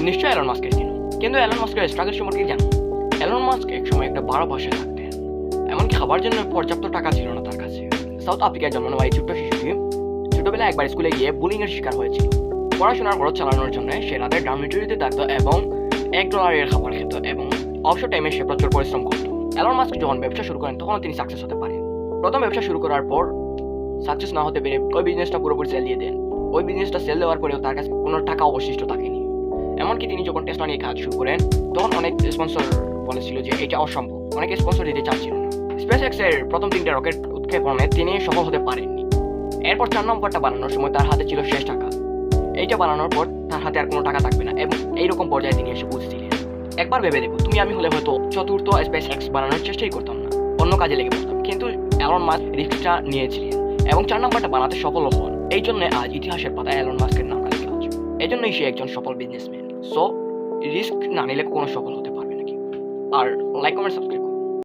নিশ্চয়ই এলন মাস্কের ছিল, কিন্তু এলন মাস্কের স্ট্রাগল সম্পর্কে জানো? এলন মাস্ক একসময় একটা বড় বাসায় থাকতেন, এমনকি খাবার জন্য পর্যাপ্ত টাকা ছিল না তার কাছে। সাউথ আফ্রিকায় জন্মানো এই ছোট্ট শিশুটি ছোটবেলায় একবার স্কুলে গিয়ে বুলিং এর শিকার হয়েছিল। পড়াশোনার খরচ চালানোর জন্য সে রাতে ডরমিটরিতে থাকতো এবং $1 খাবার খেত এবং অবসর টাইমে সে প্রচুর পরিশ্রম করত। এলন মাস্ক যখন ব্যবসা শুরু করেন তখন তিনি সাকসেস হতে পারেন। প্রথম ব্যবসা শুরু করার পর সাকসেস না হতে পেরে ওই বিজনেসটা পুরোপুরি সেল দিয়ে দেন। ওই বিজনেসটা সেল দেওয়ার পরেও তার কাছে কোনো টাকা অবশিষ্ট থাকেনি। এমনকি তিনি যখন টেসলা নিয়ে কাজ শুরু করেন তখন অনেক স্পন্সর বলেছিল যে এটা অসম্ভব, অনেকে স্পন্সর দিতে চাচ্ছিল না। স্পেসএক্স এর প্রথম 3টা রকেট উৎক্ষেপণে তিনি সফল হতে পারেননি। এরপর 4 নম্বরটা বানানোর সময় তার হাতে ছিল শেষ টাকা। এইটা বানানোর পর তার হাতে আর কোনো টাকা থাকবে না এবং এইরকম পর্যায়ে তিনি এসে পৌঁছেছিলেন। একবার ভেবে দেখো, তুমি আমি হলে হয়তো চতুর্থ স্পেসএক্স বানানোর চেষ্টাই করতাম না, অন্য কাজে লেগে পড়তাম, কিন্তু এলন মাস্ক রিস্কটা নিয়েছিলেন এবং 4 নম্বরটা বানাতে সফল হন। এই জন্য আজ ইতিহাসের পাতায় এলন মাস্কের নাম লেখা আছে। এই জন্যই সে একজন সফল বিজনেসম্যান। সো রিস্ক না নিলে কোনো সফল হতে পারবে নাকি? আর লাইক কমেন্ট সাবস্ক্রাইব